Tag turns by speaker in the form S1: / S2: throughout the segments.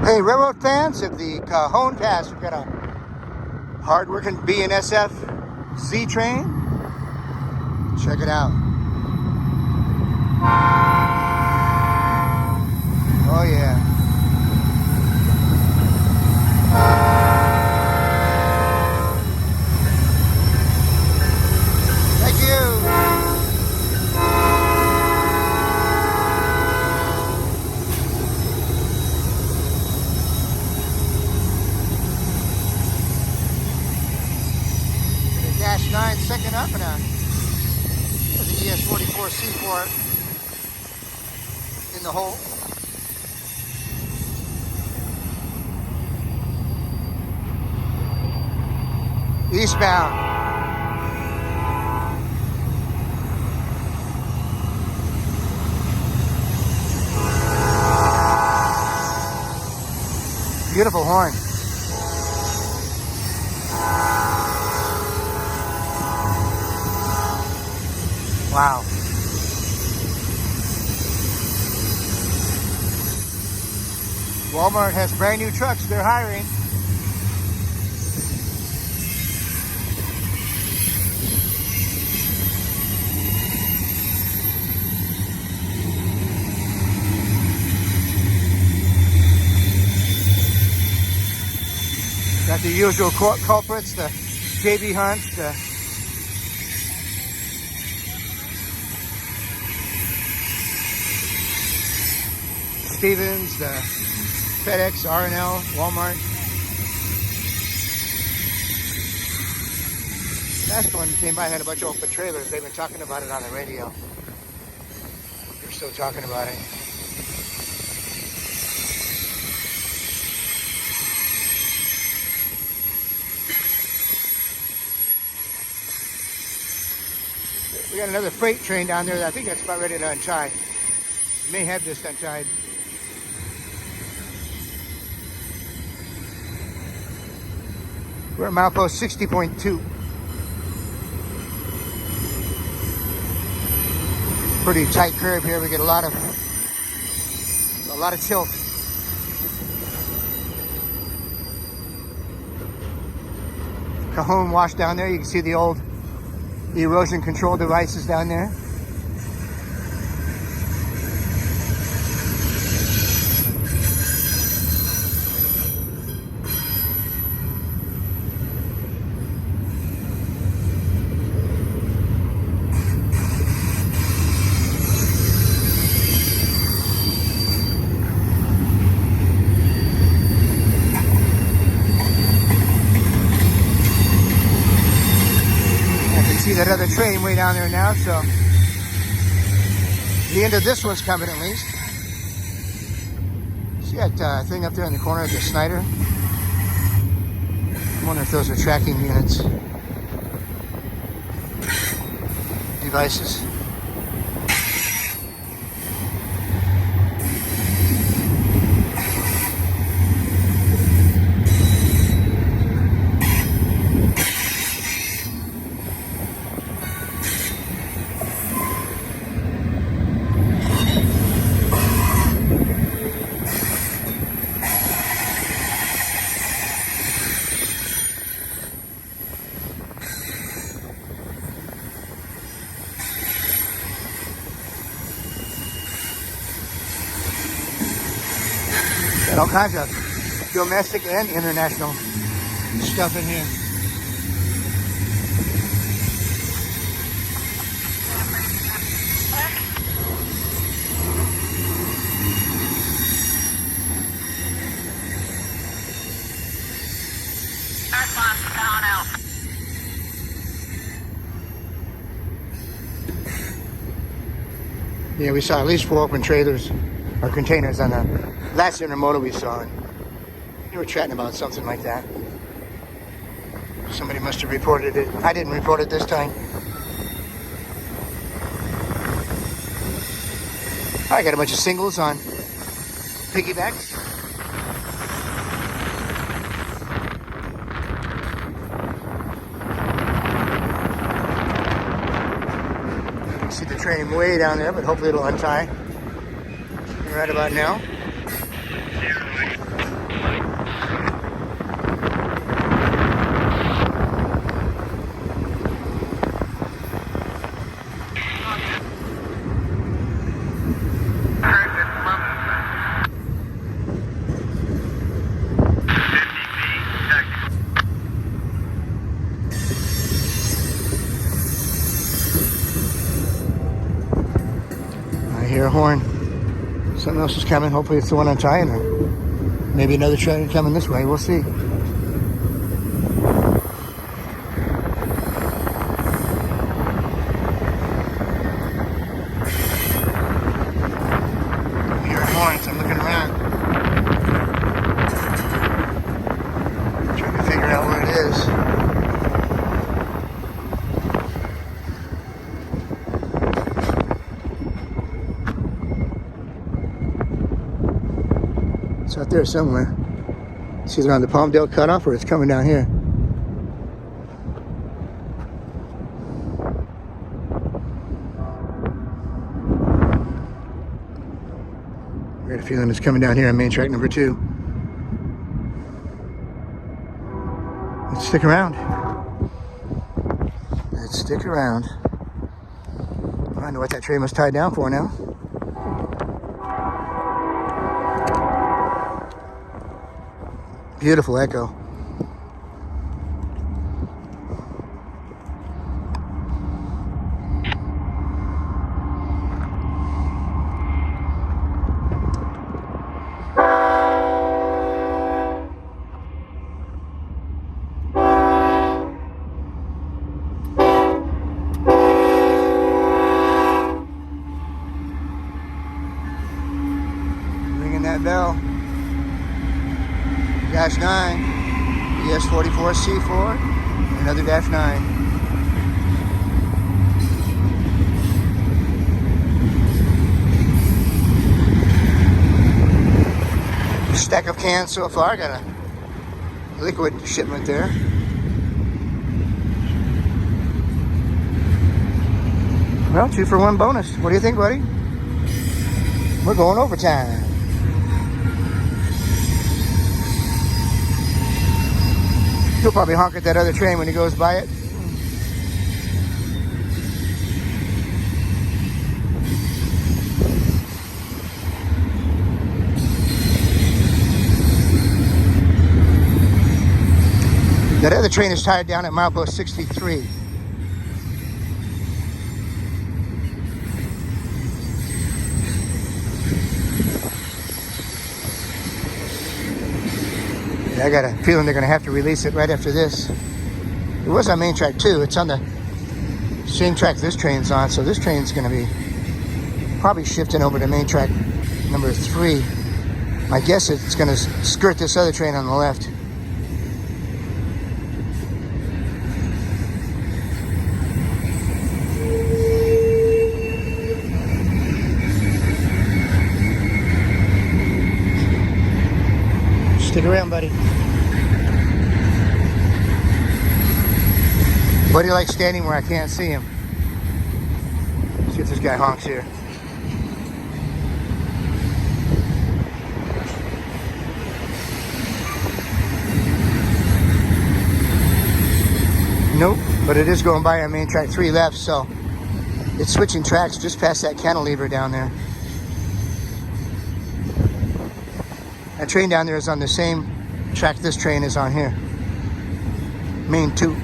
S1: Hey, railroad fans of the Cajon Pass, we've got a hard-working BNSF Z train. Check it out. Oh yeah. Thank you. Dash 9 second up and there's an ES44 C4 in the hole. Eastbound. Beautiful horn. Wow. Walmart has brand new trucks. They're hiring. Got the usual culprits, the JB Hunts, the Stevens, the FedEx, R&L, Walmart. Last one came by, had a bunch of open trailers. They've been talking about it on the radio. They're still talking about it. We got another freight train down there that I think that's about ready to untie. We may have this untied. We're at milepost 60.2. Pretty tight curve here. We get a lot of tilt. Cajon wash down there. You can see the old erosion control devices down there. See that other train way down there now, so the end of this one's coming at least. See that thing up there in the corner of the Snyder? I wonder if those are tracking units. Devices. Got all kinds of domestic and international stuff in here. Yeah, we saw at least 4 open trailers or containers on the last intermodal we saw. And they were chatting about something like that. Somebody must have reported it. I didn't report it this time. I got a bunch of singles on piggybacks. See the train way down there, but hopefully it'll untie right about now. I hear a horn. Something else is coming. Hopefully it's the one I'm tying, or maybe another train coming this way. We'll see. I hear horns. I'm looking around. Trying to figure out where it is. It's out there somewhere. It's either on the Palmdale cutoff or it's coming down here. I got a feeling it's coming down here on main track number 2. Let's stick around. Let's stick around. I know what that train was tied down for now. Beautiful echo. Ringing that bell. Dash 9, ES44C4, another Dash 9. Stack of cans so far. Got a liquid shipment there. Well, 2 for 1 bonus. What do you think, buddy? We're going overtime. He'll probably honk at that other train when he goes by it. That other train is tied down at milepost 63. I got a feeling they're going to have to release it right after this. It was on main track 2. It's on the same track this train's on, so this train's going to be probably shifting over to main track number 3. My guess is it's going to skirt this other train on the left. Stick around, buddy. Buddy likes standing where I can't see him. Let's see if this guy honks here. Nope, but it is going by on main track 3 left, so it's switching tracks just past that cantilever down there. That train down there is on the same track this train is on here. Main 2.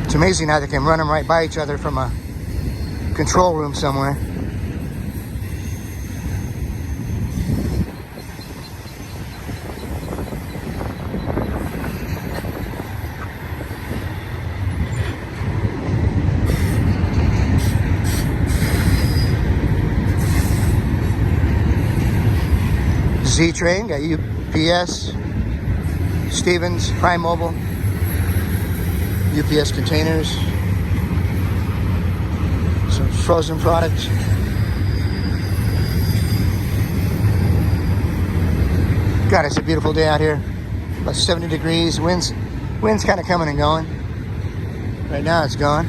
S1: It's amazing how they can run them right by each other from a control room somewhere. Z train, got UPS, Stevens, Prime Mobile, UPS containers, some frozen products. God, it's a beautiful day out here. About 70 degrees. Wind's kind of coming and going. Right now it's gone.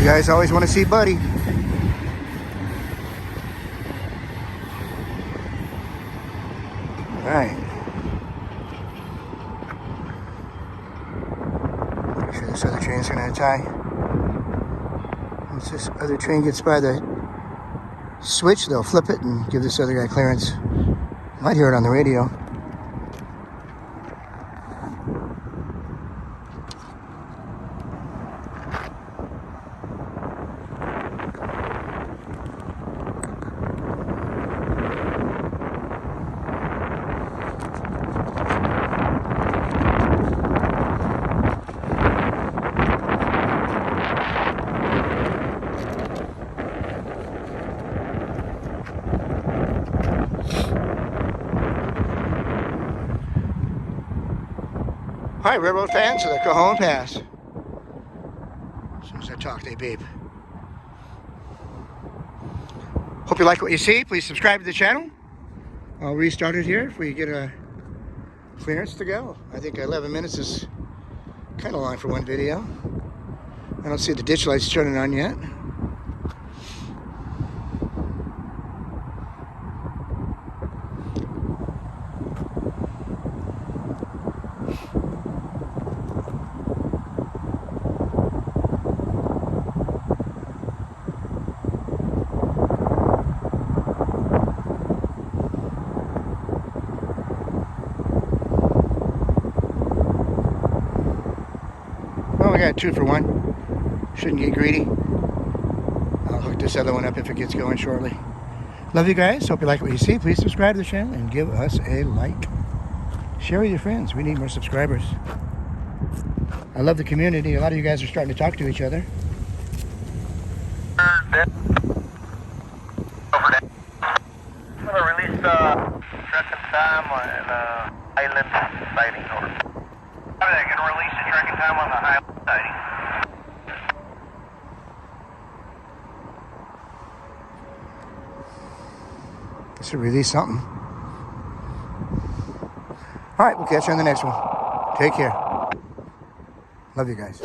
S1: You guys always want to see Buddy. All right. Make sure this other train's going to tie. Once this other train gets by the switch, they'll flip it and give this other guy clearance. Might hear it on the radio. Hi, railroad fans of the Cajon Pass. As soon as I talk, they beep. Hope you like what you see. Please subscribe to the channel. I'll restart it here if we get a clearance to go. I think 11 minutes is kind of long for one video. I don't see the ditch lights turning on yet. Well, we got 2 for 1. Shouldn't get greedy. I'll hook this other one up if it gets going shortly. Love you guys. Hope you like what you see. Please subscribe to the channel and give us a like. Share with your friends. We need more subscribers. I love the community. A lot of you guys are starting to talk to each other.
S2: I'm going to release truck and time on Island sighting order. I'm going to release the truck and time on the Highland sighting.
S1: This should release something. All right, we'll catch you on the next one. Take care. Love you guys.